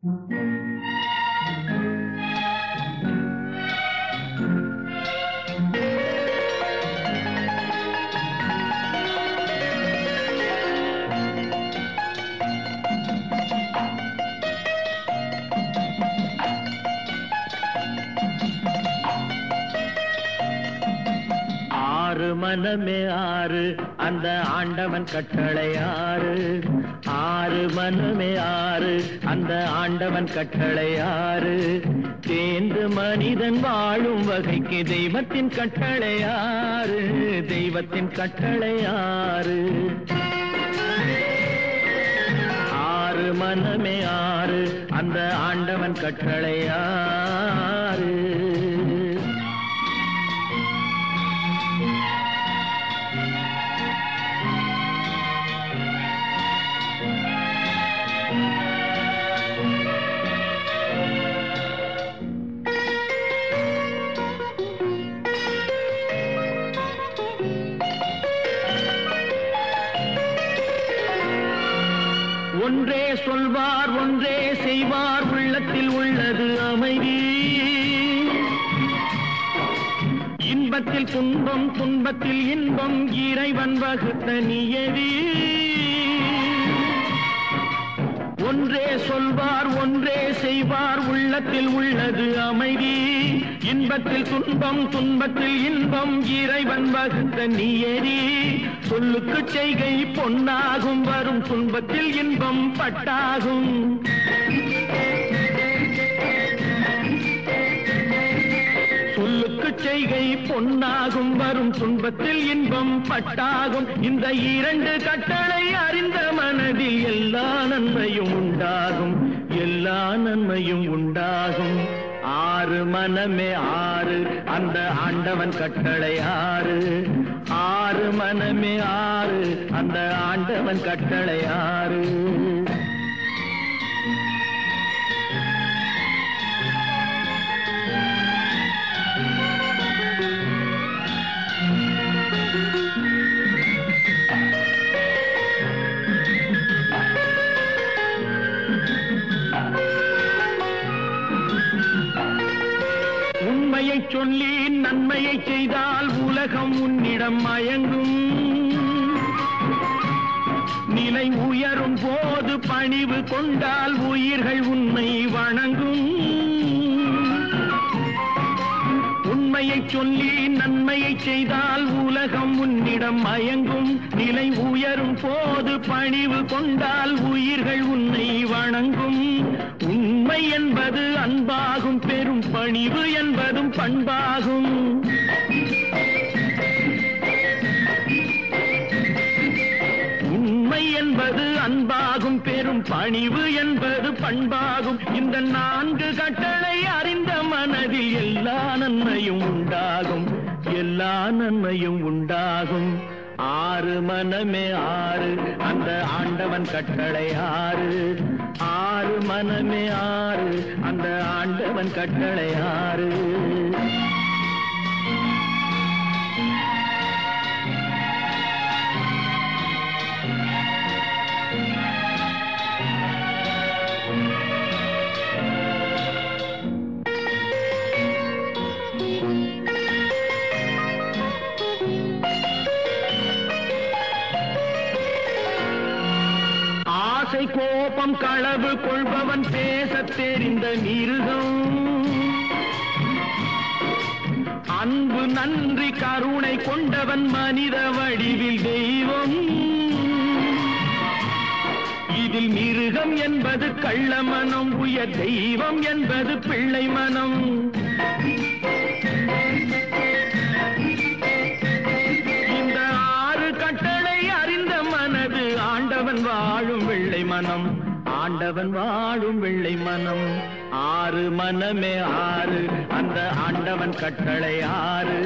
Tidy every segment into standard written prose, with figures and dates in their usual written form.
ஆறு மனமே ஆறு அந்த ஆண்டவன் கட்டளை ஆறு. ஆறு மனமே ஆறு அந்த ஆண்டவன் கட்டளை ஆறு. தேர்ந்து மனிதன் வாழும் வகைக்கு தெய்வத்தின் கட்டளை ஆறு. தெய்வத்தின் கட்டளை ஆறு. ஆறு மனமே ஆறு அந்த ஆண்டவன் கட்டளை ஆறு. ஒன்றே சொல்வார் ஒன்றே செய்வார் உள்ளத்தில் உள்ளது அமைதி. இன்பத்தில் துன்பம் துன்பத்தில் இன்பம் இறைவன் வகுத்த நியதி. ஒன்றே சொல்வார் ஒன்றே செய்வார் உள்ளத்தில் உள்ளது அமைதி. இன்பத்தில் துன்பம் துன்பத்தில் இன்பம் இறைவன் வகுத்த நியதி. சொல்லுக்கு செய்கை பொன்னாகும் வரும் துன்பத்தில் இன்பம் பட்டாகும். சொல்லுக்கு செய்கை பொன்னாகும் வரும் துன்பத்தில் இன்பம் பட்டாகும். இந்த இரண்டு கட்டளை அறிந்த மனதில் எல்லா நன்மையும் உண்டாகும். எல்லா நன்மையும் உண்டாகும். ஆறு மனமே ஆறு அந்த ஆண்டவன் கட்டளை ஆறு. ஆறு மனமே ஆறு அந்த ஆண்டவன் கட்டளை ஆறு. உண்மையை சொல்லி நன்மையை செய்தால் உலகம் உன்னிடம் மயங்கும். நிலை உயரும் போது பணிவு கொண்டால் உயிர்கள் உன்னை வணங்கும். உண்மையை சொல்லி நன்மையை செய்தால் உலகம் உன்னிடம் மயங்கும். நிலை உயரும் போது பணிவு கொண்டால் உயிர்கள் உன்னை வணங்கும். உண்மை என்பது அன்பாகும் பெரும் பணிவு என்பதும் பண்பாகும். உண்மை என்பது அன்பாகும் பெரும் பணிவு என்பது பண்பாகும். இந்த நான்கு கட்டளை அறிந்த மனதில் எல்லா நன்மையும் உண்டாகும். எல்லா நன்மையும் உண்டாகும். ஆறு மனமே ஆறு அந்த ஆண்டவன் கட்டளை ஆறு. ஆறு மனமே ஆறு அந்த ஆண்டவன் கட்டளை ஆறு. ஆசை கோபம் களவு கொள்பவன் பேசத் தெரிந்த மிருகம். அன்பு நன்றி கருணை கொண்டவன் மனித வடிவில் தெய்வம். இதில் மிருகம் என்பது கள்ள மனம். உயர் தெய்வம் என்பது பிள்ளை மனம். இந்த ஆறு கட்டளை அறிந்த மனது ஆண்டவன் வாழும் வெள்ளை மனம். ஆண்டவன் வாழும் வெள்ளை மனம். ஆறு மனமே ஆறு அந்த ஆண்டவன் கட்டளை ஆறு.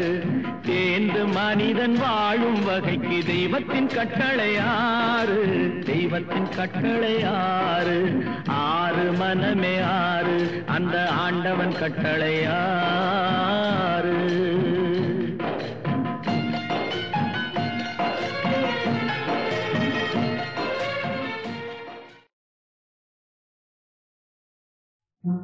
தேர்ந்து மனிதன் வாழும் வகைக்கு தெய்வத்தின் கட்டளை ஆறு. தெய்வத்தின் கட்டளை ஆறு. ஆறு மனமே ஆறு அந்த ஆண்டவன் கட்டளை ஆறு. ஆறு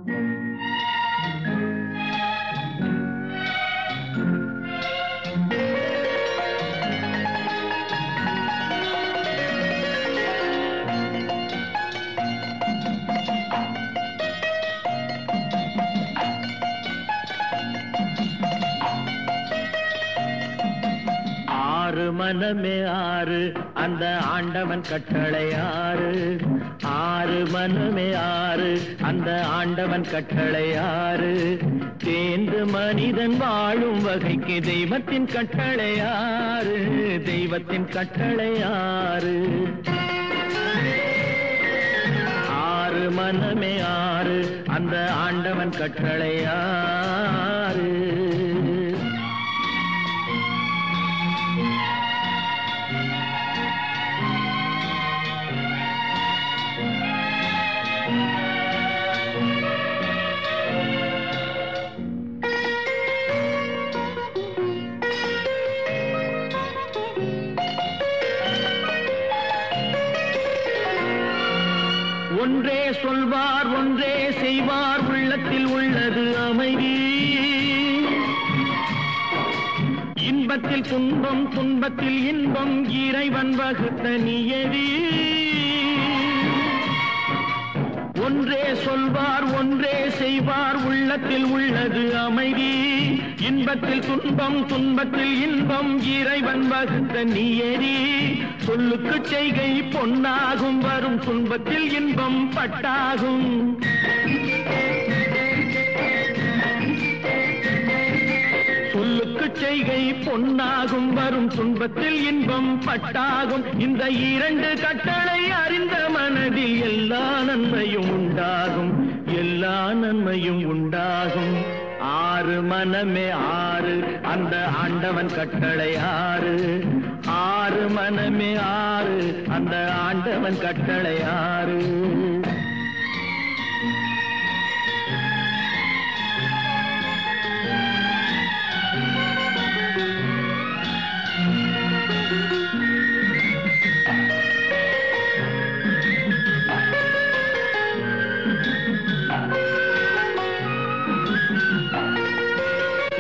மனமே ஆறு அந்த ஆண்டவன் கட்டளை ஆறு. ஆறு மனமே ஆறு அந்த ஆண்டவன் கட்டளை ஆறு. தேர்ந்து மனிதன் வாழும் வகைக்கு தெய்வத்தின் கட்டளை ஆறு. தெய்வத்தின் கட்டளை ஆறு. ஆறு மனமே ஆறு அந்த ஆண்டவன் கட்டளை ஆறு. ஒன்றே சொல்வார் ஒன்றே செய்வார் உள்ளத்தில் உள்ளது அமைதி. இன்பத்தில் துன்பம் துன்பத்தில் இன்பம் இறைவன் வகுத்த நியதி. ஒன்றே சொல்வார் ஒன்றே செய்வார் உள்ளத்தில் உள்ளது அமைதி. இன்பத்தில் துன்பம் துன்பத்தில் இன்பம் இறைவன் வகுத்த நியதி. சொல்லுக்கு செய்கை பொன்னாகும் வரும் துன்பத்தில் இன்பம் பட்டாகும். சொல்லுக்கு செய்கை பொன்னாகும் வரும் துன்பத்தில் இன்பம் பட்டாகும். இந்த இரண்டு கட்டளை அறிந்த மனதில் எல்லா நன்மையும் உண்டாகும். எல்லா நன்மையும் உண்டாகும். ஆறு மனமே ஆறு அந்த ஆண்டவன் கட்டளை ஆறு. ஆறு மனமே ஆறு அந்த ஆண்டவன் கட்டளை ஆறு.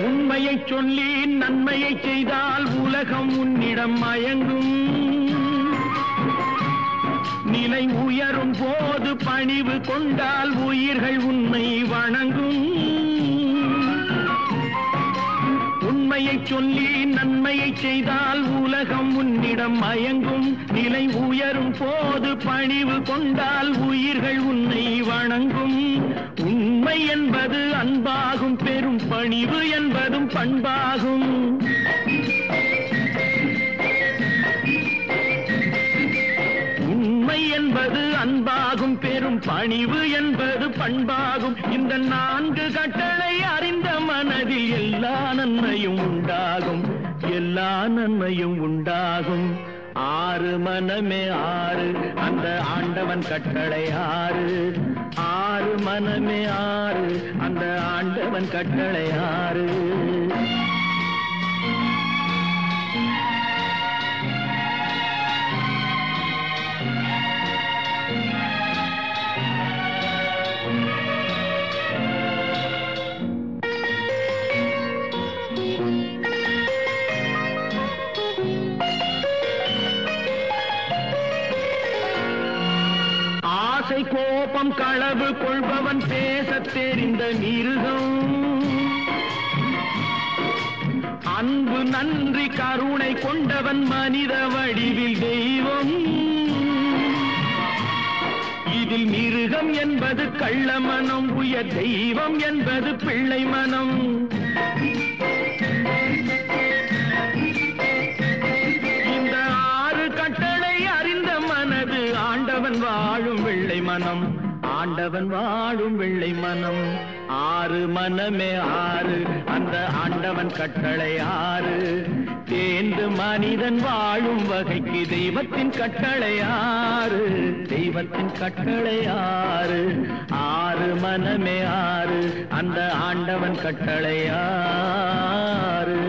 உண்மையை சொல்லி நன்மையை செய்தால் உலகம் உன்னிடம் மயங்கும். நிலை உயரும் போது பணிவு கொண்டால் உயிர்கள் உன்னை வணங்கும். உண்மையை சொல்லி நன்மையை செய்தால் உலகம் உன்னிடம் மயங்கும். நிலை உயரும் போது பணிவு கொண்டால் உயிர்கள் உன்னை வணங்கும். உண்மை என்பது அன்பாகும் பெரும் பணிவு என்பதும் பண்பாகும். உண்மை என்பது அன்பாகும் பெரும் பணிவு என்பது பண்பாகும். இந்த நான்கு கட்டளை அறிந்த மனதில் எல்லா நன்மையும் உண்டாகும். எல்லா நன்மையும் உண்டாகும். ஆறு மனமே ஆறு அந்த ஆண்டவன் கட்டளை ஆறு. ஆறு மனமே ஆறு அந்த ஆண்டவன் கட்டளை ஆறு. ஆசை கோபம் களவு கொள்பவன் பேசத் தெரிந்த மிருகம். அன்பு நன்றி கருணை கொண்டவன் மனித வடிவில் தெய்வம். இதில் மிருகம் என்பது கள்ள மனம். உயர் தெய்வம் என்பது பிள்ளை மனம். இந்த ஆறு கட்டளை அறிந்த மனது ஆண்டவன் வாழும் வெள்ளை மனம். ஆண்டவன் வாழும் வெள்ளை மனம். ஆறு மனமே ஆறு அந்த ஆண்டவன் கட்டளை ஆறு. தேர்ந்து மனிதன் வாழும் வகைக்கு தெய்வத்தின் கட்டளை ஆறு. தெய்வத்தின் கட்டளை ஆறு. ஆறு மனமே ஆறு அந்த ஆண்டவன் கட்டளை ஆறு.